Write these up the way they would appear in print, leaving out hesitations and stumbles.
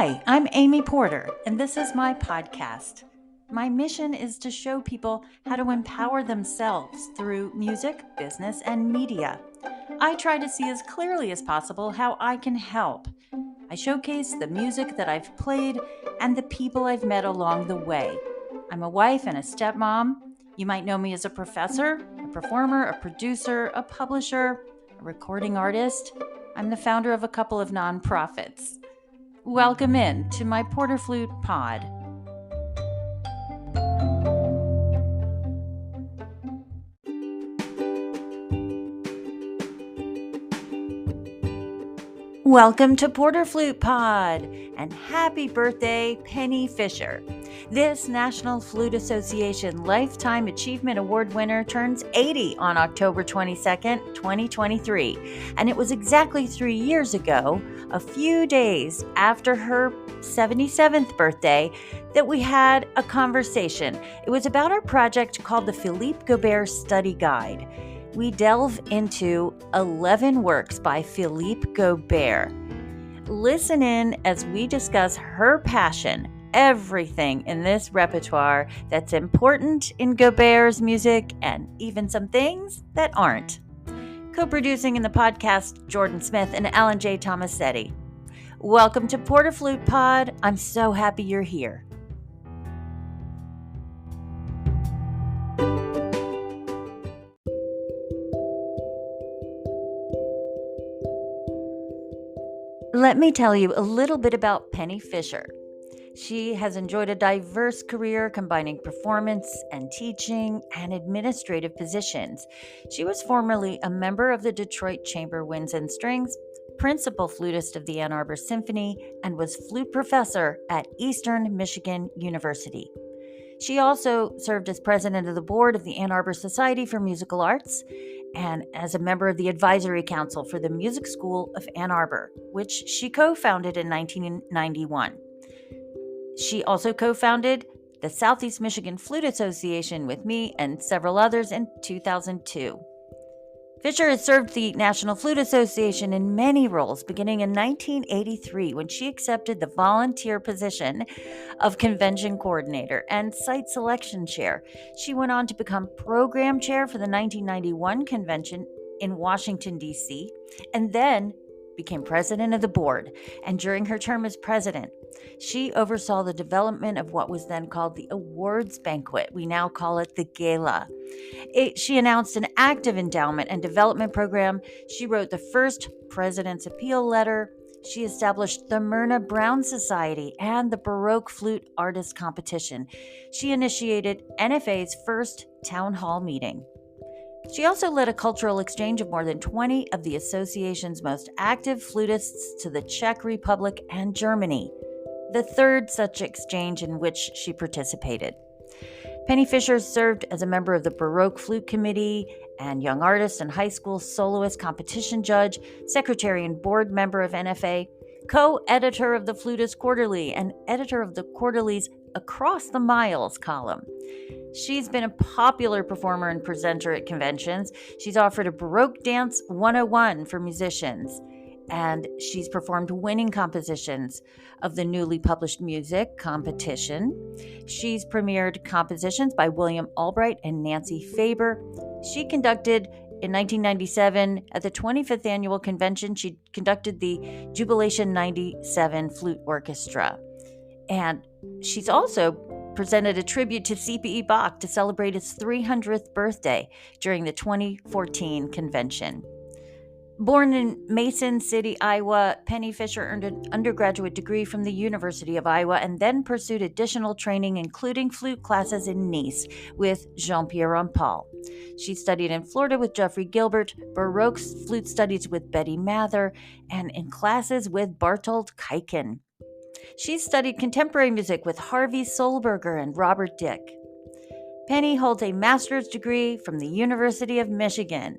Hi, I'm Amy Porter, and this is my podcast. My mission is to show people how to empower themselves through music, business, and media. I try to see as clearly as possible how I can help. I showcase the music that I've played and the people I've met along the way. I'm a wife and a stepmom. You might know me as a professor, a performer, a producer, a publisher, a recording artist. I'm the founder of a couple of nonprofits. Welcome in to my Porter Flute pod. Welcome to Porter Flute Pod, and happy birthday, Penny Fischer. This National Flute Association Lifetime Achievement Award winner turns 80 on October 22nd, 2023, and it was exactly 3 years ago, a few days after her 77th birthday, that we had a conversation. It was about our project called the Phillipe Gaubert Study Guide. We delve into 11 works by Phillipe Gaubert. Listen in as we discuss her passion, everything in this repertoire that's important in Gaubert's music, and even some things that aren't. Co-producing in the podcast, Jordan Smith and Alan J. Tomasetti. Welcome to Porter Flute Pod. I'm so happy you're here. Let me tell you a little bit about Penny Fischer. She has enjoyed a diverse career combining performance and teaching and administrative positions. She was formerly a member of the Detroit Chamber Winds and Strings, principal flutist of the Ann Arbor Symphony, and was flute professor at Eastern Michigan University. She also served as president of the board of the Ann Arbor Society for Musical Arts and as a member of the Advisory Council for the Music School of Ann Arbor, which she co-founded in 1991. She also co-founded the Southeast Michigan Flute Association with me and several others in 2002. Fischer has served the National Flute Association in many roles, beginning in 1983 when she accepted the volunteer position of convention coordinator and site selection chair. She went on to become program chair for the 1991 convention in Washington, D.C., and then became president of the board. And during her term as president, she oversaw the development of what was then called the awards banquet. We now call it the gala. She announced an active endowment and development program. She wrote the first President's Appeal letter. She established the Myrna Brown Society and the Baroque Flute Artist Competition. She initiated NFA's first town hall meeting. She also led a cultural exchange of more than 20 of the association's most active flutists to the Czech Republic and Germany, the third such exchange in which she participated. Penny Fischer served as a member of the Baroque Flute Committee and Young Artist and High School Soloist Competition Judge, secretary and board member of NFA, co-editor of the Flutist Quarterly, and editor of the Quarterly's Across the Miles column. She's been a popular performer and presenter at conventions. She's offered a Baroque Dance 101 for musicians, and she's performed winning compositions of the newly published music competition. She's premiered compositions by William Albright and Nancy Faber. She conducted in 1997 at the 25th annual convention, she conducted the Jubilation 97 Flute Orchestra. And she's also presented a tribute to C.P.E. Bach to celebrate his 300th birthday during the 2014 convention. Born in Mason City, Iowa, Penny Fischer earned an undergraduate degree from the University of Iowa and then pursued additional training, including flute classes in Nice with Jean-Pierre Rampal. She studied in Florida with Jeffrey Gilbert, Baroque flute studies with Betty Mather, and in classes with Bartold Kuiken. She studied contemporary music with Harvey Solberger and Robert Dick. Penny holds a master's degree from the University of Michigan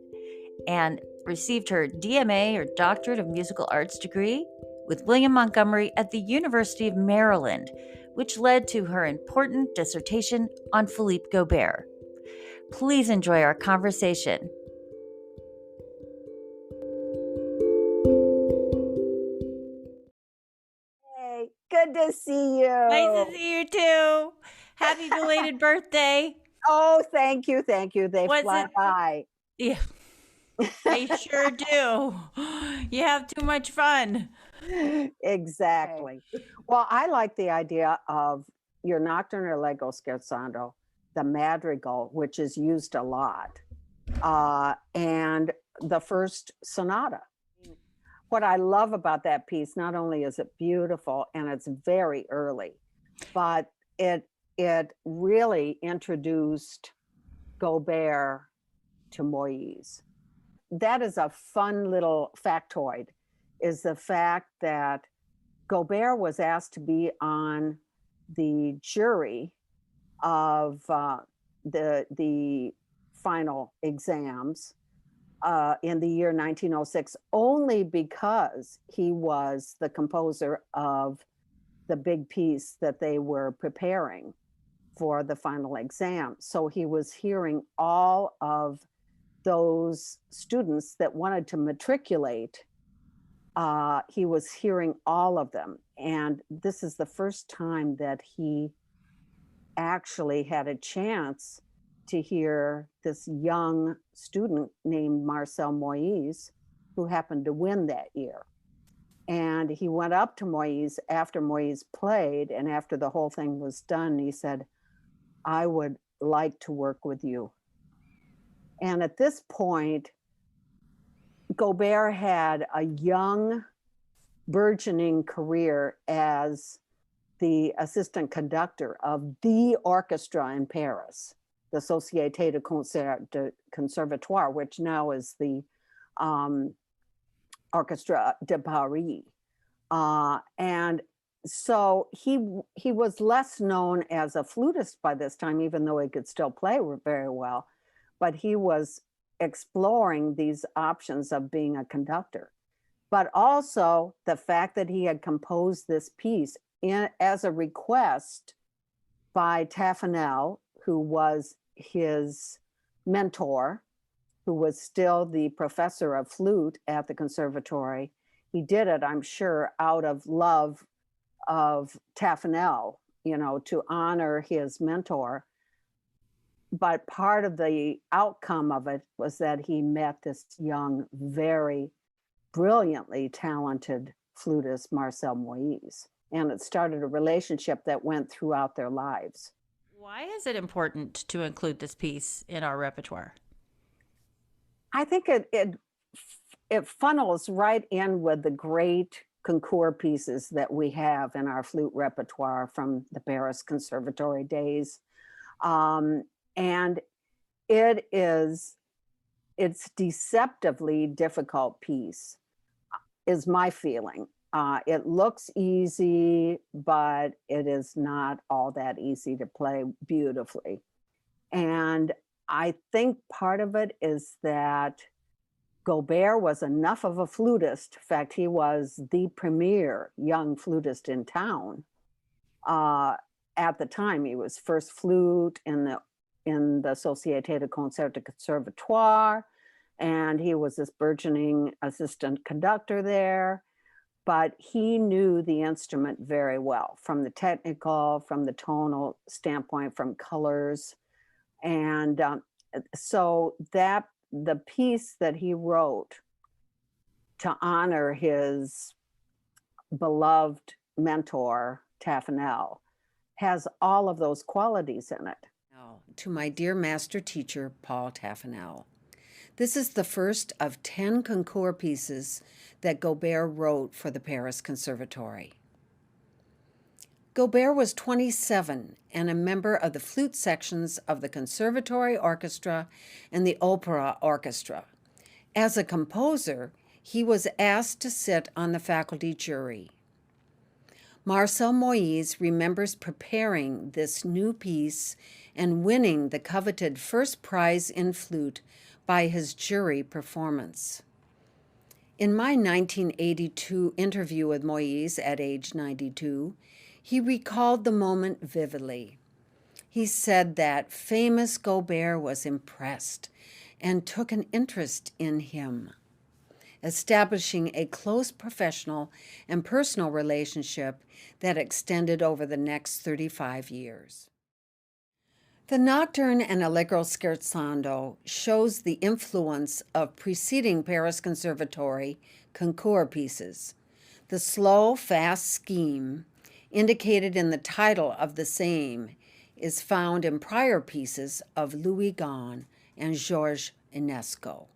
and received her DMA or Doctorate of Musical Arts degree with William Montgomery at the University of Maryland, which led to her important dissertation on Phillipe Gaubert. Please enjoy our conversation. Hey, good to see you. Nice to see you too. Happy belated birthday. Oh, thank you. Thank you. They Was fly it? by. Yeah, they sure do. You have too much fun. Exactly. Well, I like the idea of your Nocturne Allegro Scherzando, the Madrigal, which is used a lot, and the first sonata. What I love about that piece, not only is it beautiful and it's very early, but it really introduced Gaubert to Moïse. That is a fun little factoid, is the fact that Gaubert was asked to be on the jury of the final exams in the year 1906, only because he was the composer of the big piece that they were preparing for the final exam. So he was hearing all of those students that wanted to matriculate. He was hearing all of them. And this is the first time that he actually had a chance to hear this young student named Marcel Moïse, who happened to win that year. And he went up to Moïse after Moïse played, and after the whole thing was done, he said, "I would like to work with you." And at this point, Gaubert had a young, burgeoning career as the assistant conductor of the orchestra in Paris, the Société de Concert de Conservatoire, which now is the Orchestra de Paris. And so he was less known as a flutist by this time, even though he could still play very well, but he was exploring these options of being a conductor. But also the fact that he had composed this piece as a request by Taffanel, who was his mentor, who was still the professor of flute at the conservatory. He did it, I'm sure, out of love of Taffanel, to honor his mentor. But part of the outcome of it was that he met this young, very brilliantly talented flutist, Marcel Moïse. And it started a relationship that went throughout their lives. Why is it important to include this piece in our repertoire? I think it funnels right in with the great concours pieces that we have in our flute repertoire from the Paris Conservatory days. And it's deceptively difficult piece, is my feeling. It looks easy, but it is not all that easy to play beautifully. And I think part of it is that Gaubert was enough of a flutist. In fact, he was the premier young flutist in town. At the time, he was first flute in the Société de Concert de Conservatoire, and he was this burgeoning assistant conductor there. But he knew the instrument very well, from the technical, from the tonal standpoint, from colors. And so that the piece that he wrote to honor his beloved mentor, Taffanel, has all of those qualities in it. To my dear master teacher, Paul Taffanel. This is the first of 10 concours pieces that Gaubert wrote for the Paris Conservatory. Gaubert was 27 and a member of the flute sections of the Conservatory Orchestra and the Opera Orchestra. As a composer, he was asked to sit on the faculty jury. Marcel Moïse remembers preparing this new piece and winning the coveted first prize in flute by his jury performance. In my 1982 interview with Moïse at age 92, he recalled the moment vividly. He said that famous Gaubert was impressed and took an interest in him. establishing a close professional and personal relationship that extended over the next 35 years. The Nocturne and Allegro Scherzando shows the influence of preceding Paris Conservatory concours pieces. The slow, fast scheme, indicated in the title of the same, is found in prior pieces of Louis Gahn and Georges Enesco.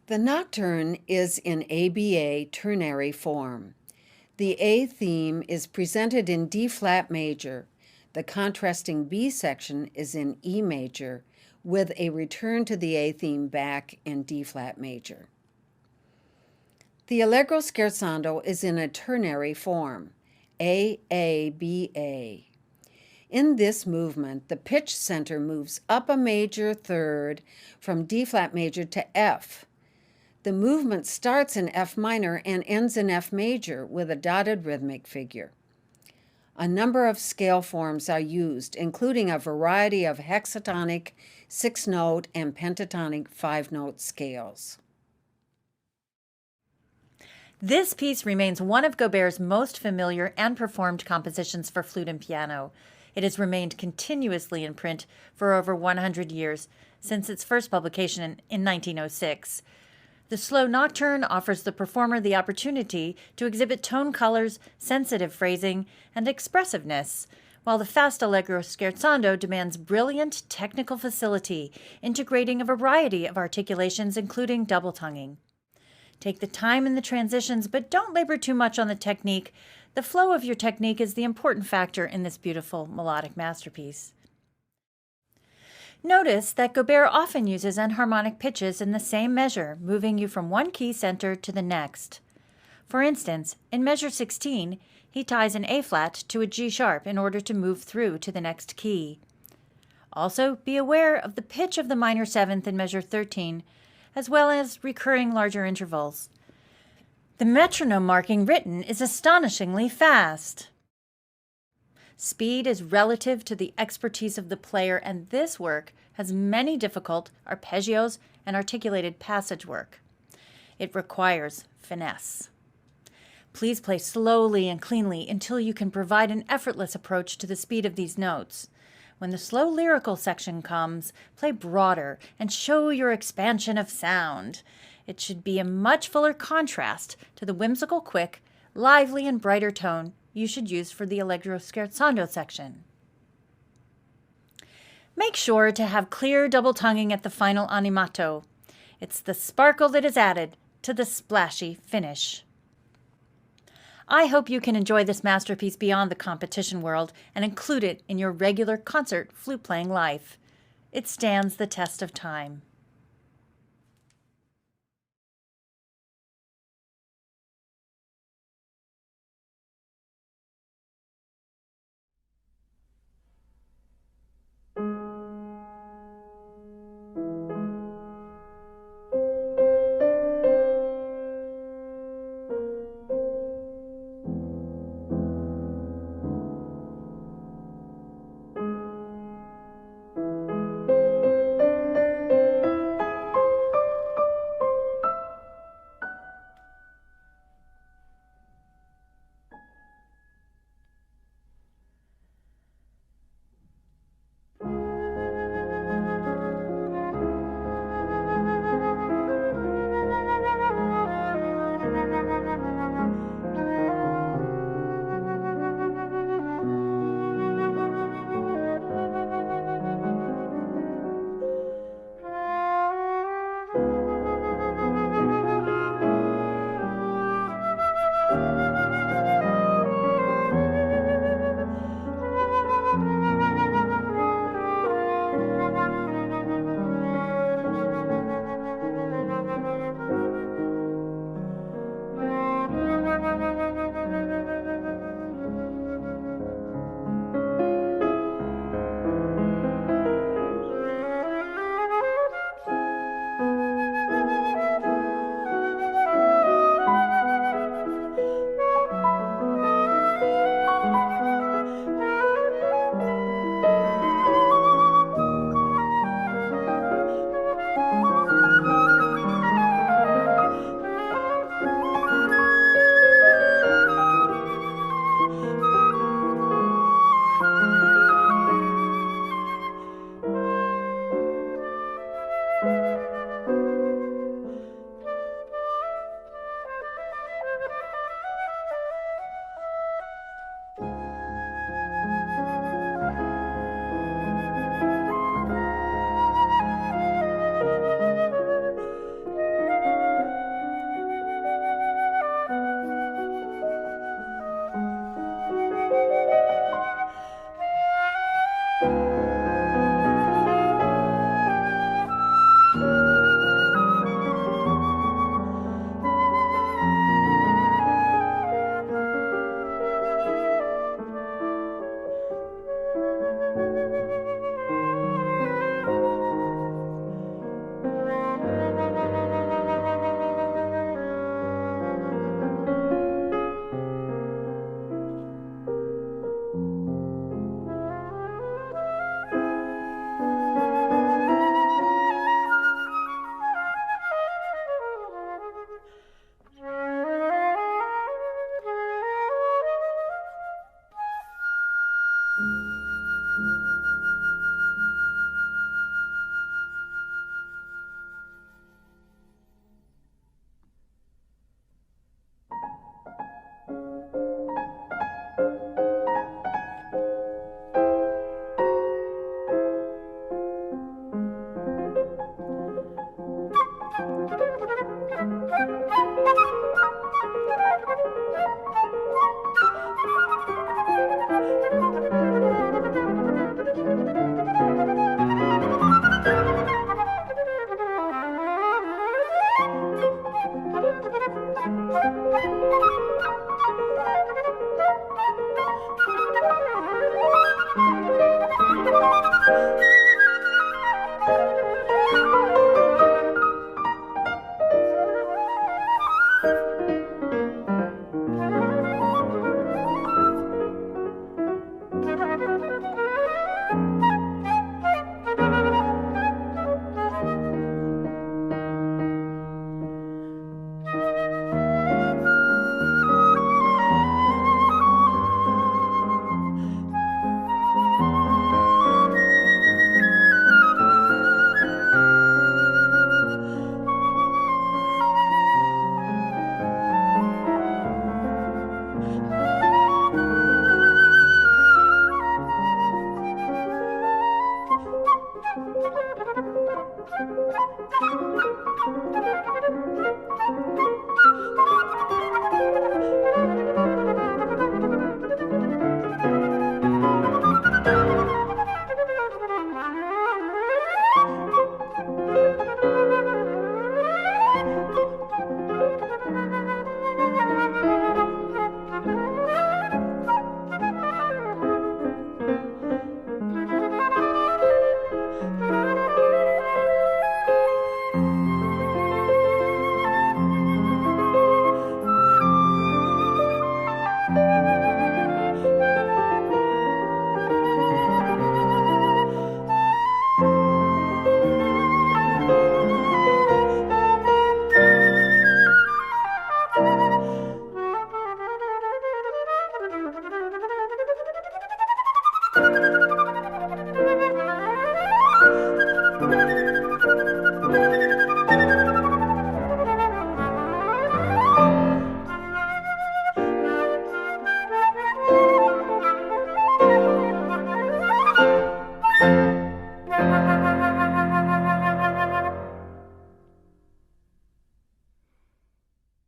The Nocturne is in ABA ternary form. The A theme is presented in D-flat major. The contrasting B section is in E major, with a return to the A theme back in D-flat major. The Allegro Scherzando is in a ternary form, A-A-B-A. In this movement, the pitch center moves up a major third from D-flat major to F. The movement starts in F minor and ends in F major with a dotted rhythmic figure. A number of scale forms are used, including a variety of hexatonic 6-note and pentatonic 5-note scales. This piece remains one of Gaubert's most familiar and performed compositions for flute and piano. It has remained continuously in print for over 100 years, since its first publication in 1906. The slow nocturne offers the performer the opportunity to exhibit tone colors, sensitive phrasing, and expressiveness, while the fast Allegro Scherzando demands brilliant technical facility, integrating a variety of articulations, including double tonguing. Take the time in the transitions, but don't labor too much on the technique. The flow of your technique is the important factor in this beautiful melodic masterpiece. Notice that Gaubert often uses enharmonic pitches in the same measure, moving you from one key center to the next. For instance, in measure 16, he ties an A-flat to a G-sharp in order to move through to the next key. Also, be aware of the pitch of the minor seventh in measure 13, as well as recurring larger intervals. The metronome marking written is astonishingly fast. Speed is relative to the expertise of the player, and this work has many difficult arpeggios and articulated passage work. It requires finesse. Please play slowly and cleanly until you can provide an effortless approach to the speed of these notes. When the slow lyrical section comes, play broader and show your expansion of sound. It should be a much fuller contrast to the whimsical, quick, lively, and brighter tone you should use for the Allegro Scherzando section. Make sure to have clear double tonguing at the final animato. It's the sparkle that is added to the splashy finish. I hope you can enjoy this masterpiece beyond the competition world and include it in your regular concert flute playing life. It stands the test of time.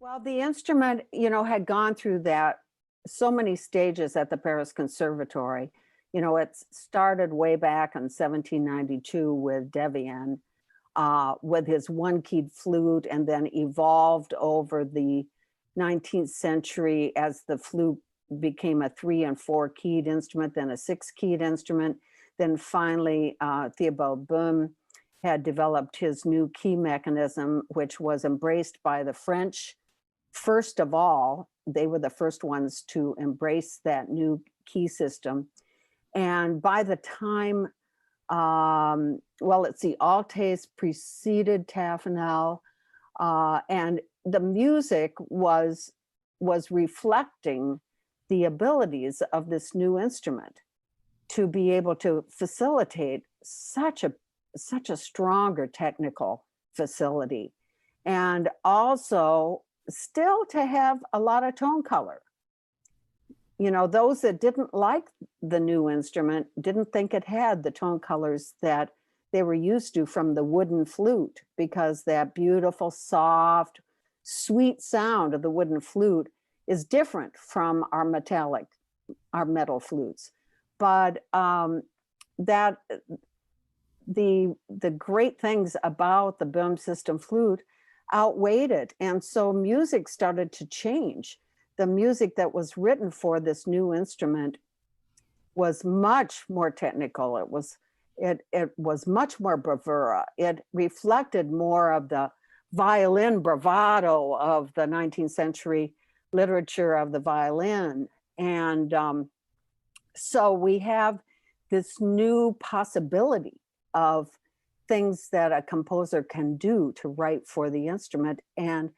Well, the instrument, had gone through so many stages at the Paris Conservatory. It started way back in 1792 with Devienne, with his one-keyed flute, and then evolved over the 19th century as the flute became a 3- and 4-keyed instrument, then a 6-keyed instrument. Then finally, Theobald Böhm had developed his new key mechanism, which was embraced by the French. First of all, they were the first ones to embrace that new key system. And by the time, let's see, Altes preceded Taffanel, and the music was reflecting the abilities of this new instrument to be able to facilitate such a stronger technical facility, and also still to have a lot of tone color. Those that didn't like the new instrument didn't think it had the tone colors that they were used to from the wooden flute, because that beautiful, soft, sweet sound of the wooden flute is different from our metal flutes. But the great things about the Böhm system flute outweighed it. And so music started to change. The music that was written for this new instrument was much more technical. It was much more bravura. It reflected more of the violin bravado of the 19th century literature of the violin. And so we have this new possibility of things that a composer can do to write for the instrument. And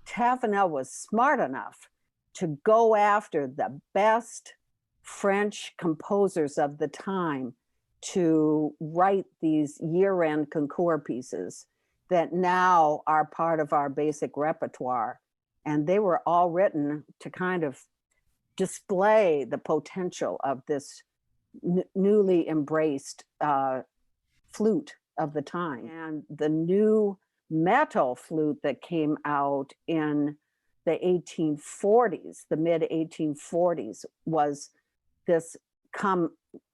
Taffanel was smart enough to go after the best French composers of the time to write these year-end concours pieces that now are part of our basic repertoire. And they were all written to kind of display the potential of this newly embraced flute of the time. And the new metal flute that came out in the 1840s, the mid 1840s, was this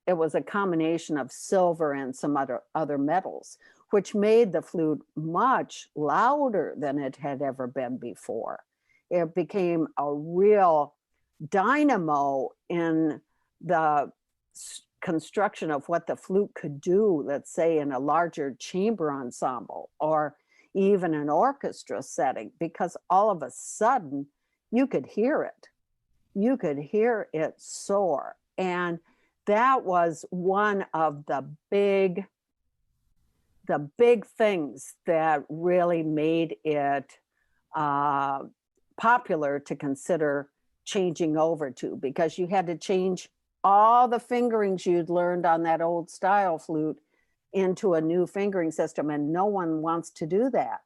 it was a combination of silver and some other metals, which made the flute much louder than it had ever been before. it became a real dynamo in the construction of what the flute could do, let's say in a larger chamber ensemble or even an orchestra setting, because all of a sudden you could hear it. You could hear it soar. And that was one of the big things that really made it popular to consider changing over to, because you had to change all the fingerings you'd learned on that old style flute into a new fingering system, and no one wants to do that.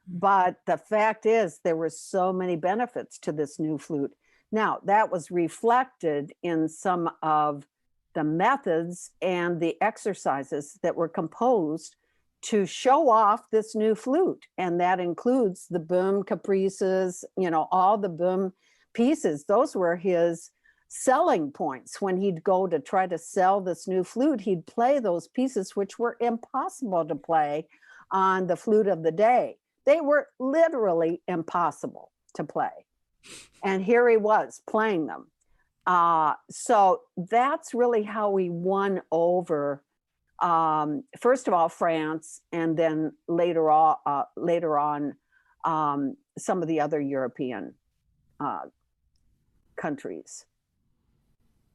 But the fact is, there were so many benefits to this new flute. Now, that was reflected in some of the methods and the exercises that were composed to show off this new flute. And that includes the boom caprices, all the boom pieces. Those were his selling points. When he'd go to try to sell this new flute, he'd play those pieces, which were impossible to play on the flute of the day. They were literally impossible to play. And here he was playing them. So that's really how we won over, first of all, France, and then later on, some of the other European countries.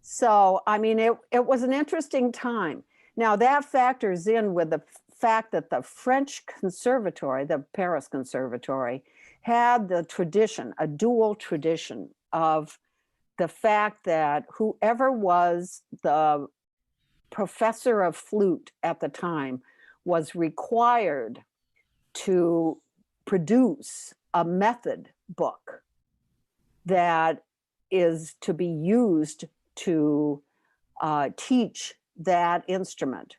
So, I mean, it was an interesting time. Now, that factors in with the fact that the French conservatory, the Paris Conservatory, had the tradition, a dual tradition of the fact that whoever was the professor of flute at the time was required to produce a method book that is to be used to teach that instrument.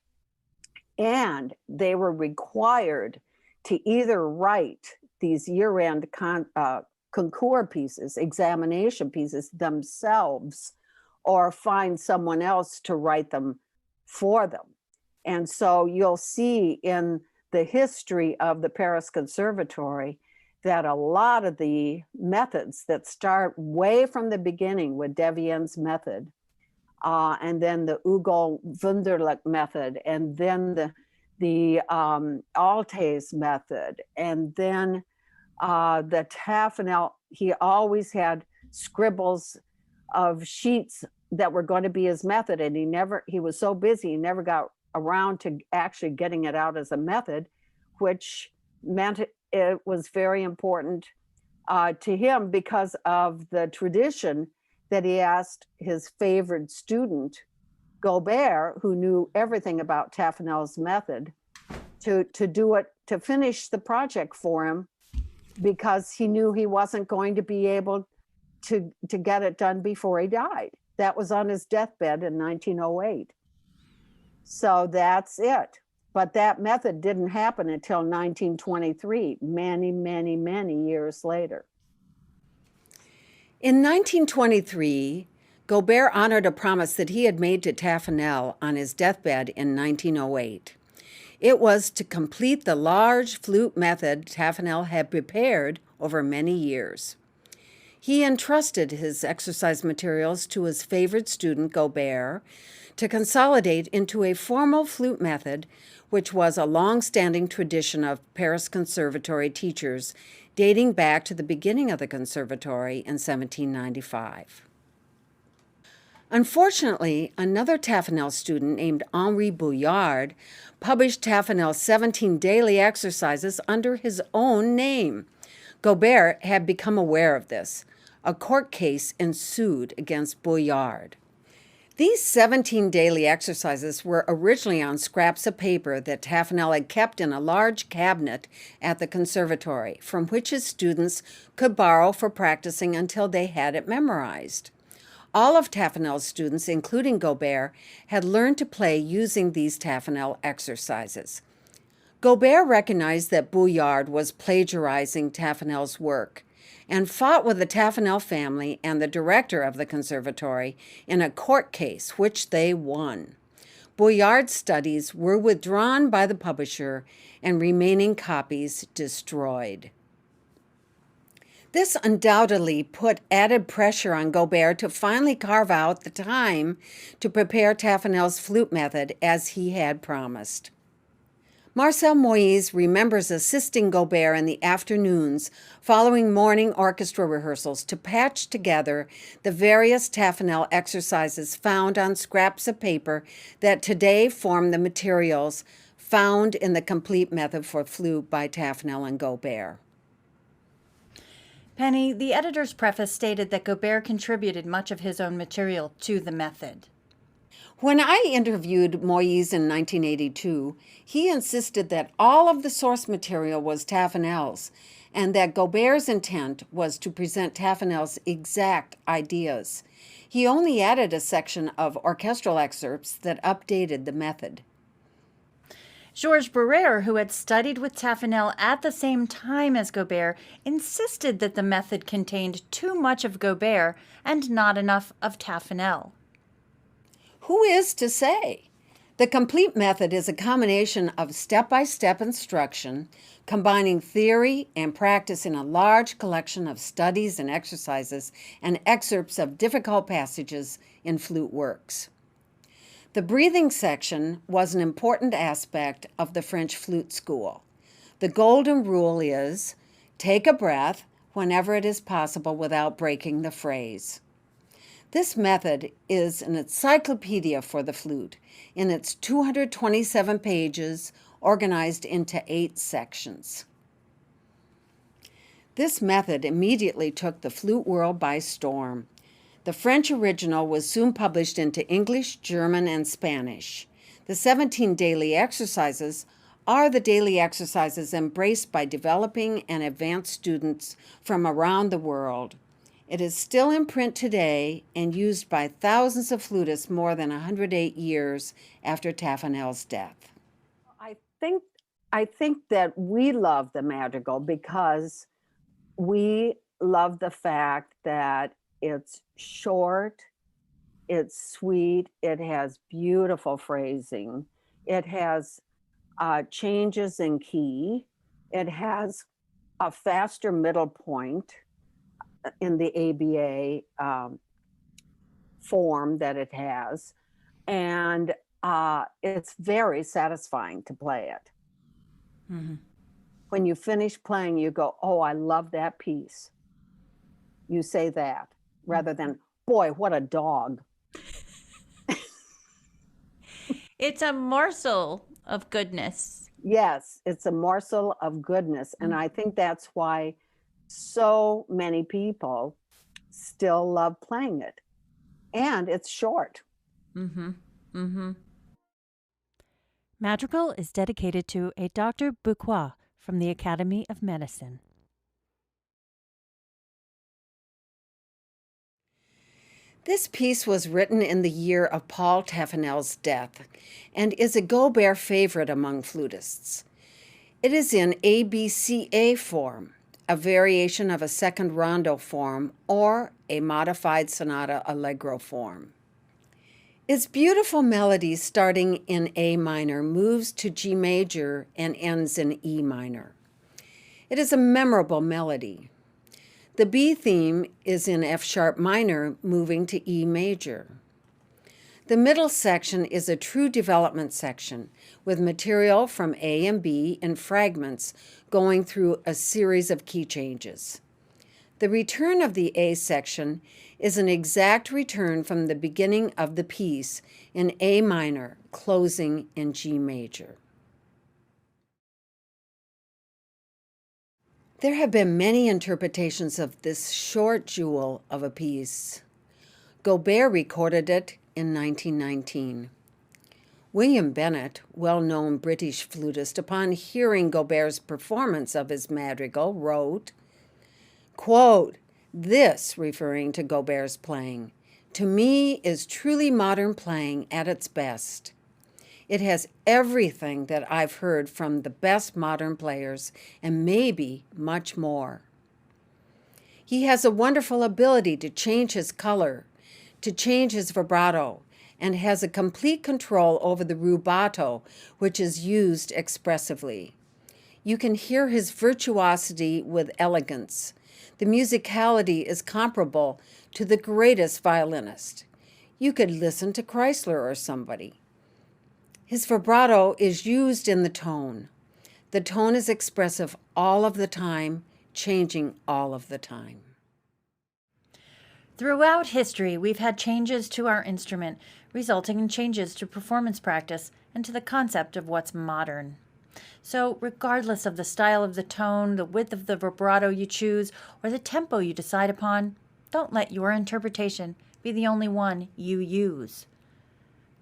And they were required to either write these year-end concours pieces, examination pieces themselves, or find someone else to write them for them. And so you'll see in the history of the Paris Conservatory that a lot of the methods that start way from the beginning with Devienne's method, and then the Hugo Wunderlich method, and then the Altes method, and then the Taffanel. He always had scribbles of sheets that were going to be his method, and he was so busy, he never got around to actually getting it out as a method, which meant it was very important to him because of the tradition that he asked his favorite student, Gaubert, who knew everything about Taffanel's method, to do it, to finish the project for him, because he knew he wasn't going to be able to get it done before he died. That was on his deathbed in 1908. So that's it. But that method didn't happen until 1923, many, many, many years later. In 1923, Gaubert honored a promise that he had made to Taffanel on his deathbed in 1908. It was to complete the large flute method Taffanel had prepared over many years. He entrusted his exercise materials to his favorite student, Gaubert, to consolidate into a formal flute method, which was a long-standing tradition of Paris Conservatory teachers dating back to the beginning of the conservatory in 1795. Unfortunately, another Taffanel student named Henri Bouillard published Taffanel's 17 daily exercises under his own name. Gaubert had become aware of this. A court case ensued against Bouillard. These 17 daily exercises were originally on scraps of paper that Taffanel had kept in a large cabinet at the conservatory, from which his students could borrow for practicing until they had it memorized. All of Taffanel's students, including Gaubert, had learned to play using these Taffanel exercises. Gaubert recognized that Bouillard was plagiarizing Taffanel's work and fought with the Taffanel family and the director of the conservatory in a court case, which they won. Bouillard's studies were withdrawn by the publisher and remaining copies destroyed. This undoubtedly put added pressure on Gaubert to finally carve out the time to prepare Taffanel's flute method as he had promised. Marcel Moïse remembers assisting Gaubert in the afternoons following morning orchestra rehearsals to patch together the various Taffanel exercises found on scraps of paper that today form the materials found in the complete method for flute by Taffanel and Gaubert. Penny, the editor's preface stated that Gaubert contributed much of his own material to the method. When I interviewed Moïse in 1982, he insisted that all of the source material was Taffanel's and that Gaubert's intent was to present Taffanel's exact ideas. He only added a section of orchestral excerpts that updated the method. Georges Barrère, who had studied with Taffanel at the same time as Gaubert, insisted that the method contained too much of Gaubert and not enough of Taffanel. Who is to say? The complete method is a combination of step-by-step instruction, combining theory and practice in a large collection of studies and exercises and excerpts of difficult passages in flute works. The breathing section was an important aspect of the French flute school. The golden rule is, take a breath whenever it is possible without breaking the phrase. This method is an encyclopedia for the flute in its 227 pages organized into 8 sections. This method immediately took the flute world by storm. The French original was soon published into English, German, and Spanish. The 17 daily exercises are the daily exercises embraced by developing and advanced students from around the world. It is still in print today and used by thousands of flutists more than 108 years after Taffanel's death. I think that we love the Madrigal because we love the fact that it's short, it's sweet, it has beautiful phrasing, it has changes in key, it has a faster middle point in the ABA form that it has, and it's very satisfying to play it. Mm-hmm. When you finish playing, you go, oh, I love that piece. You say that rather than, boy, what a dog. It's a morsel of goodness. Yes, it's a morsel of goodness. And I think that's why so many people still love playing it. And it's short. Mm-hmm. Mm-hmm. Madrigal is dedicated to a Dr. Buquois from the Academy of Medicine. This piece was written in the year of Paul Taffanel's death and is a Gaubert favorite among flutists. It is in ABCA form, a variation of a second rondo form or a modified sonata allegro form. Its beautiful melody starting in A minor moves to G major and ends in E minor. It is a memorable melody. The B theme is in F sharp minor, moving to E major. The middle section is a true development section with material from A and B in fragments going through a series of key changes. The return of the A section is an exact return from the beginning of the piece in A minor, closing in G major. There have been many interpretations of this short jewel of a piece. Gaubert recorded it in 1919. William Bennett, well-known British flutist, upon hearing Gaubert's performance of his madrigal, wrote, quote, "This," referring to Gaubert's playing, "to me is truly modern playing at its best. It has everything that I've heard from the best modern players, and maybe much more. He has a wonderful ability to change his color, to change his vibrato, and has a complete control over the rubato, which is used expressively. You can hear his virtuosity with elegance, The musicality is comparable to the greatest violinist. You could listen to Chrysler or somebody. His vibrato is used in the tone. The tone is expressive all of the time, changing all of the time. Throughout history, we've had changes to our instrument, resulting in changes to performance practice and to the concept of what's modern. So, regardless of the style of the tone, the width of the vibrato you choose, or the tempo you decide upon, don't let your interpretation be the only one you use.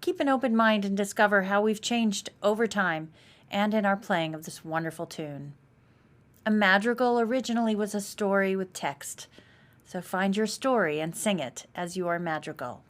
Keep an open mind and discover how we've changed over time and in our playing of this wonderful tune. A madrigal originally was a story with text, so find your story and sing it as your madrigal.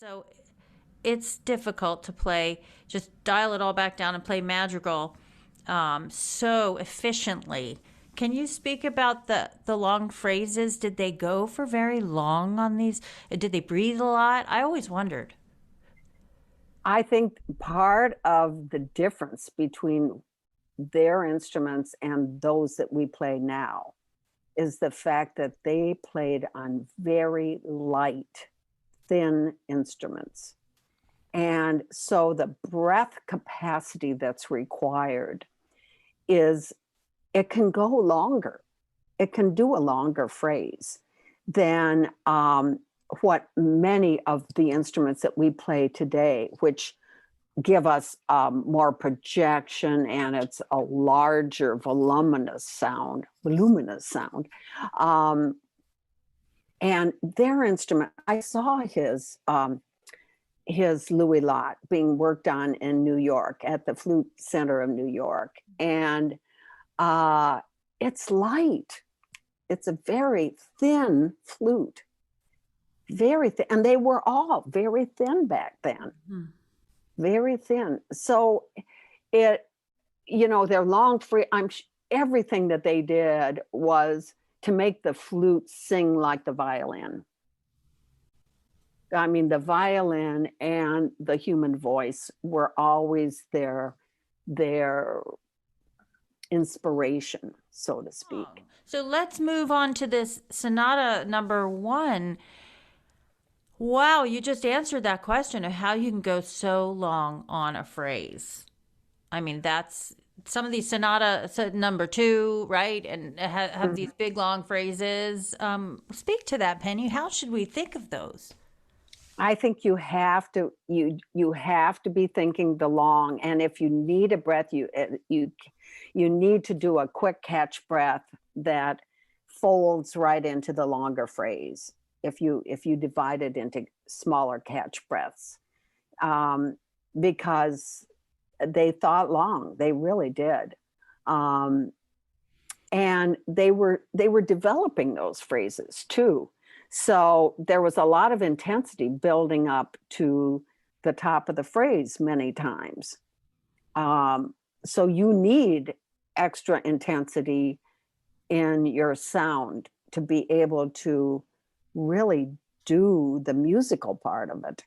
So it's difficult to play, just dial it all back down and play Madrigal so efficiently. Can you speak about the long phrases? Did they go for very long on these? Did they breathe a lot? I always wondered. I think part of the difference between their instruments and those that we play now is the fact that they played on very light, thin instruments. And so the breath capacity that's required is, it can go longer. It can do a longer phrase than what many of the instruments that we play today, which give us more projection, and it's a larger voluminous sound. And their instrument, I saw his Louis Lot being worked on in New York at the Flute Center of New York. And it's light. It's a very thin flute, very thin. And they were all very thin back then. Mm-hmm. Very thin. So their long free, everything that they did was to make the flute sing like the violin. I mean, the violin and the human voice were always their inspiration, so to speak. So let's move on to this sonata number 1. Wow, you just answered that question of how you can go so long on a phrase. I mean, that's some of these sonata number 2, right? And have these big long phrases. Speak to that, Penny. How should we think of those? I think you have to be thinking the long, and if you need a breath, you need to do a quick catch breath that folds right into the longer phrase. If you divide it into smaller catch breaths, because they thought long, they really did, and they were developing those phrases too. So there was a lot of intensity building up to the top of the phrase many times. So you need extra intensity in your sound to be able to really do the musical part of it.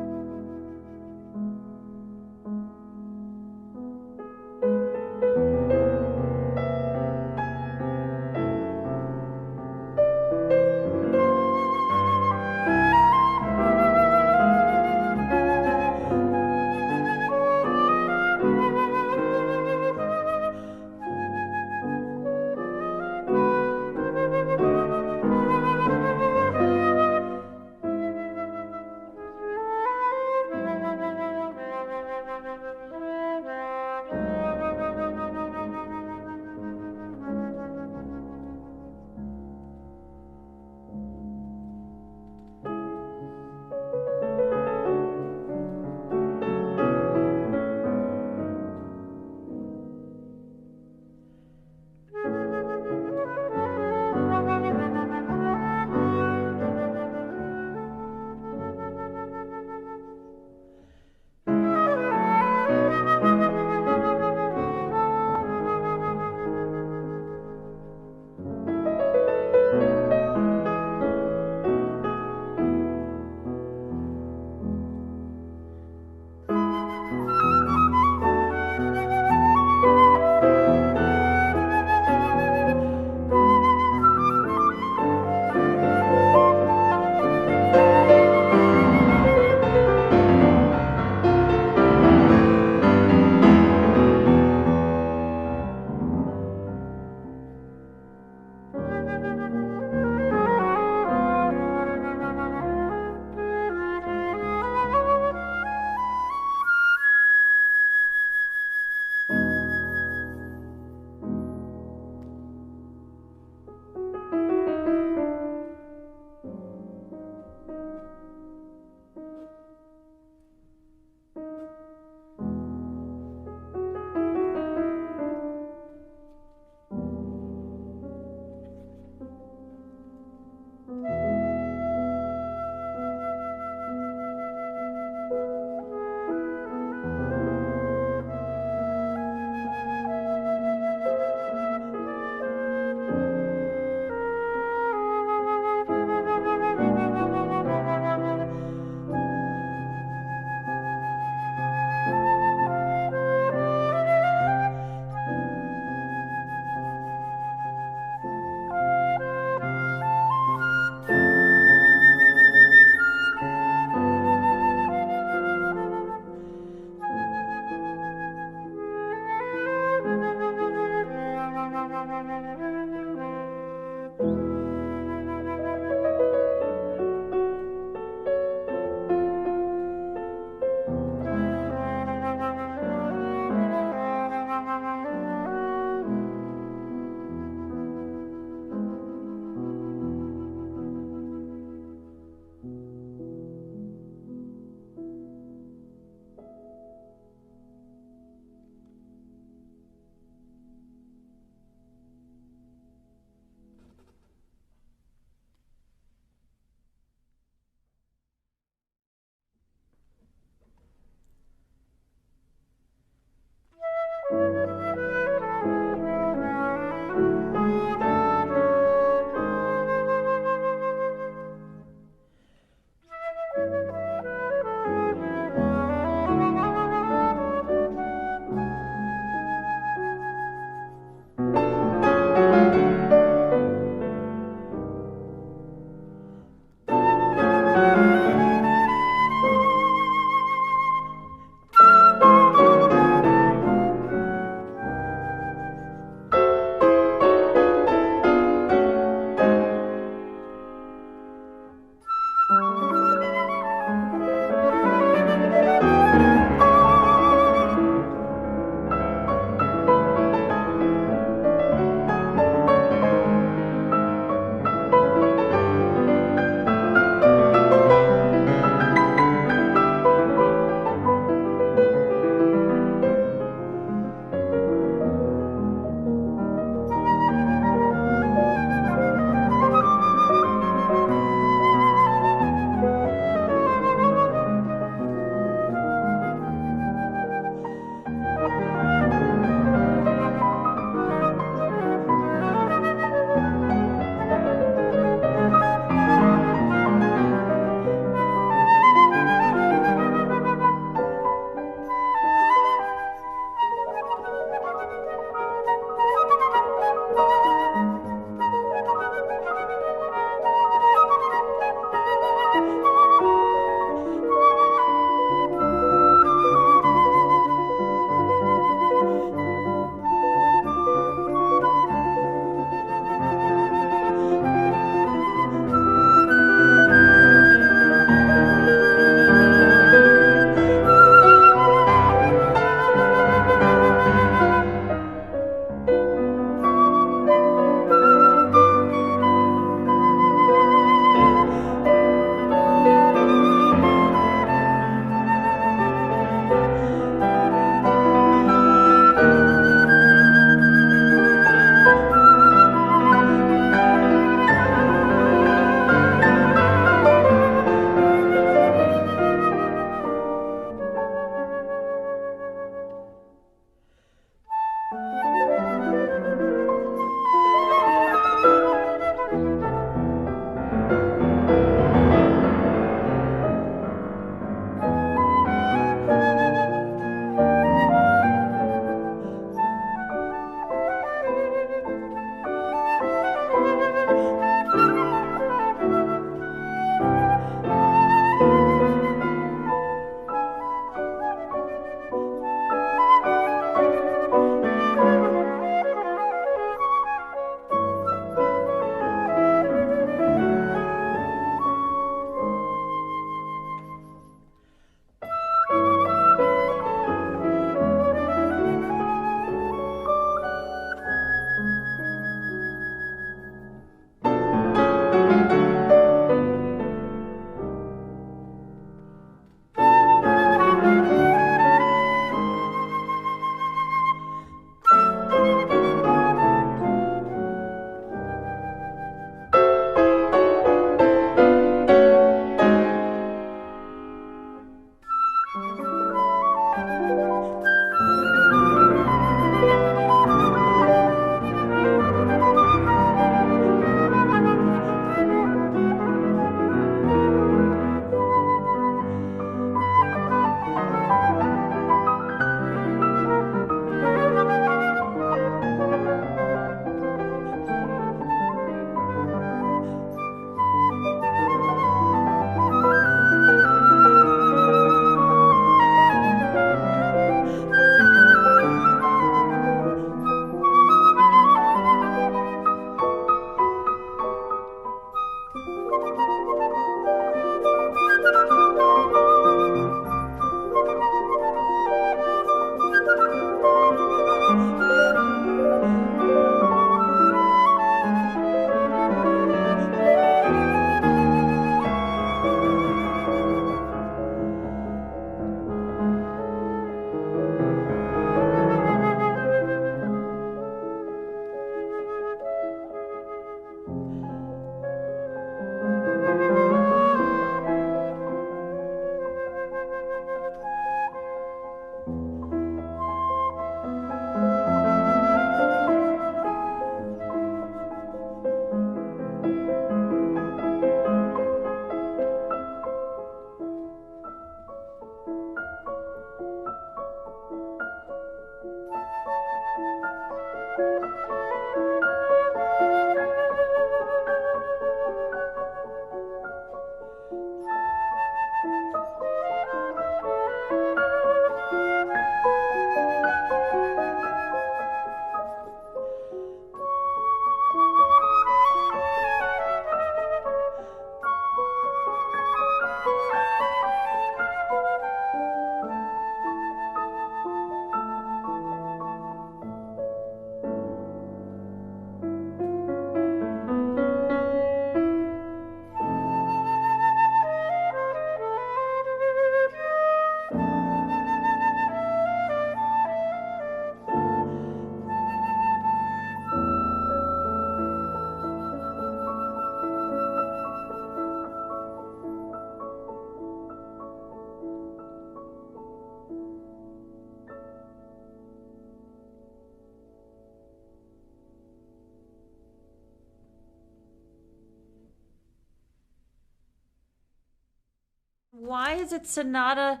Why is it sonata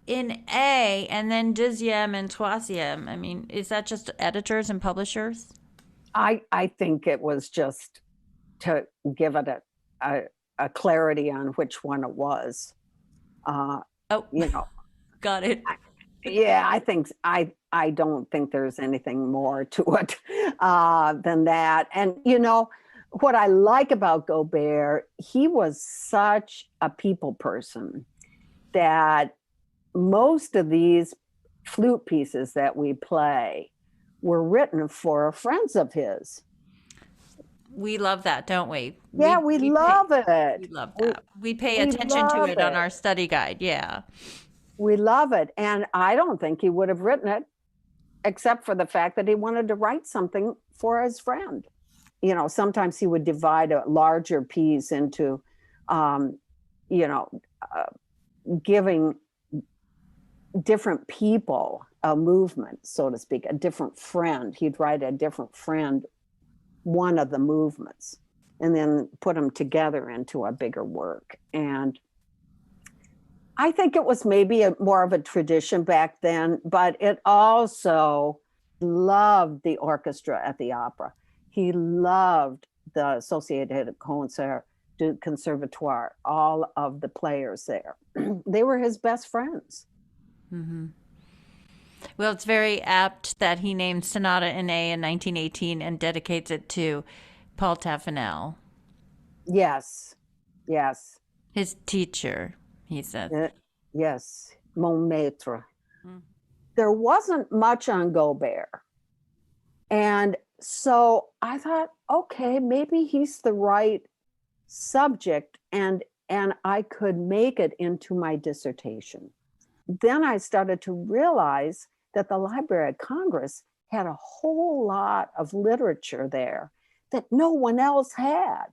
in A and then deuxième and troisième? I mean, is that just editors and publishers? I think it was just to give it a clarity on which one it was. Oh, got it. Yeah, I don't think there's anything more to it than that. And what I like about Gaubert, he was such a people person that most of these flute pieces that we play were written for friends of his. We love that, don't we? Yeah, we love it. We love that. We pay we attention to love it on it. our study guide. Yeah. We love it. And I don't think he would have written it except for the fact that he wanted to write something for his friend. Sometimes he would divide a larger piece into, giving different people a movement, so to speak, a different friend. He'd write a different friend one of the movements and then put them together into a bigger work. And I think it was maybe more of a tradition back then, but it also loved the orchestra at the opera. He loved the Associated Concert du Conservatoire, all of the players there. They were his best friends. Mm-hmm. Well, it's very apt that he named Sonata in A in 1918 and dedicates it to Paul Taffanel. Yes. His teacher, he said. Yes, mon maître. There wasn't much on Gaubert. And so I thought, okay, maybe he's the right subject and I could make it into my dissertation. Then I started to realize that the Library of Congress had a whole lot of literature there that no one else had.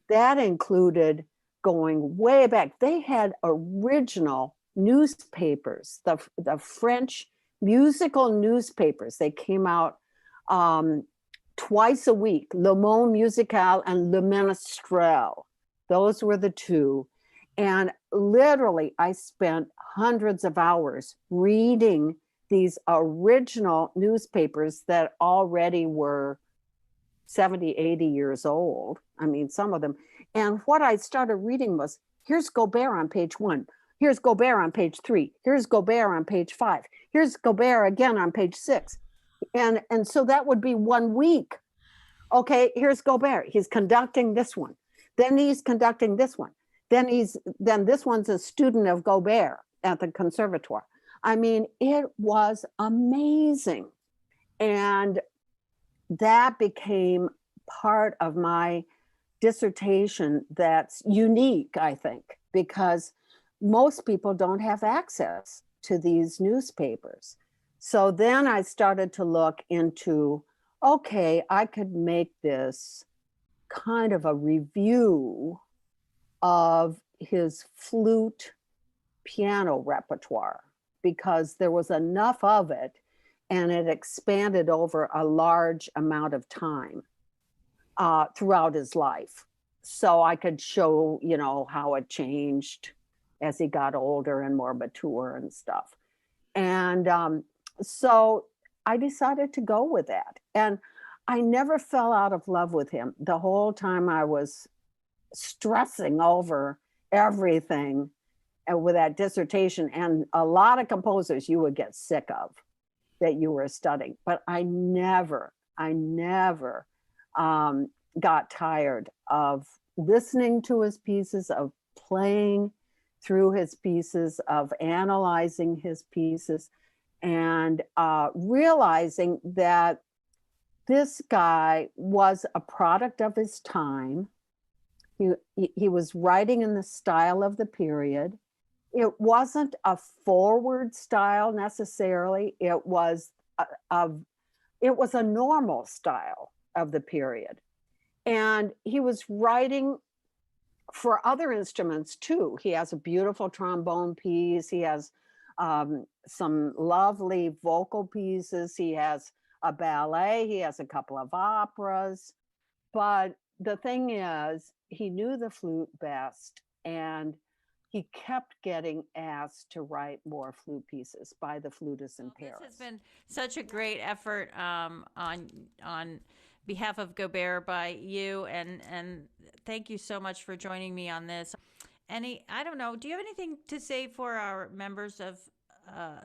That included going way back. They had original newspapers, the French musical newspapers. They came out twice a week, Le Monde Musical and Le Ménestrel. Those were the two. And literally, I spent hundreds of hours reading these original newspapers that already were 70, 80 years old. I mean, some of them. And what I started reading was, here's Gaubert on page 1. Here's Gaubert on page 3. Here's Gaubert on page 5. Here's Gaubert again on page 6. And so that would be 1 week. Okay, here's Gaubert. He's conducting this one. Then he's conducting this one. Then this one's a student of Gaubert at the conservatoire. I mean, it was amazing. And that became part of my dissertation that's unique, I think, because most people don't have access to these newspapers. So then I started to look into, okay, I could make this kind of a review of his flute piano repertoire, because there was enough of it and it expanded over a large amount of time throughout his life. So I could show, how it changed as he got older and more mature and stuff. And so I decided to go with that. And I never fell out of love with him. The whole time I was stressing over everything with that dissertation, and a lot of composers you would get sick of that you were studying. But I never got tired of listening to his pieces, of playing through his pieces, of analyzing his pieces, and realizing that this guy was a product of his time. He was writing in the style of the period. It wasn't a forward style necessarily. It was a normal style of the period. And he was writing for other instruments too. He has a beautiful trombone piece. He has some lovely vocal pieces. He has a ballet. He has a couple of operas. But the thing is, he knew the flute best. And he kept getting asked to write more flute pieces by the flutists in Paris. This has been such a great effort on behalf of Gaubert by you, and thank you so much for joining me on this. I don't know, do you have anything to say for our members of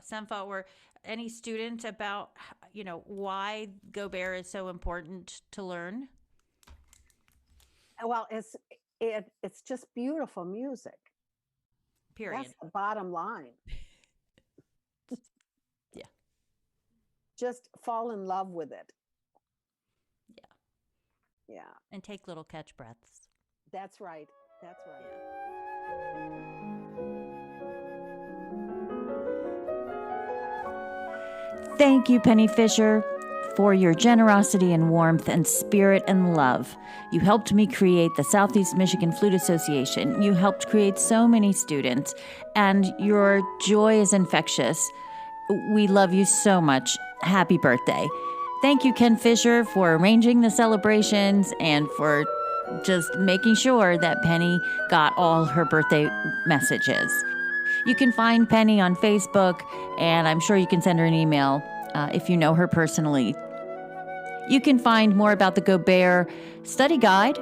SEMFA or any students about, why Gaubert is so important to learn? Well, it's just beautiful music. Period. That's the bottom line. Yeah. Just fall in love with it. Yeah. Yeah. And take little catch breaths. That's right. That's right. Thank you, Penny Fischer, for your generosity and warmth and spirit and love. You helped me create the Southeast Michigan Flute Association. You helped create so many students, and your joy is infectious. We love you so much. Happy birthday. Thank you, Ken Fischer, for arranging the celebrations and for just making sure that Penny got all her birthday messages. You can find Penny on Facebook, and I'm sure you can send her an email if you know her personally. You can find more about the Gaubert study guide.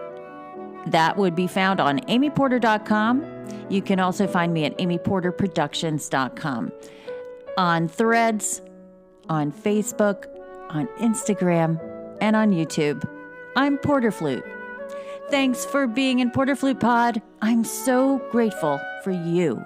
That would be found on amyporter.com. You can also find me at amyporterproductions.com. On Threads, on Facebook, on Instagram, and on YouTube. I'm Porter Flute. Thanks for being in Porter Flute Pod. I'm so grateful for you.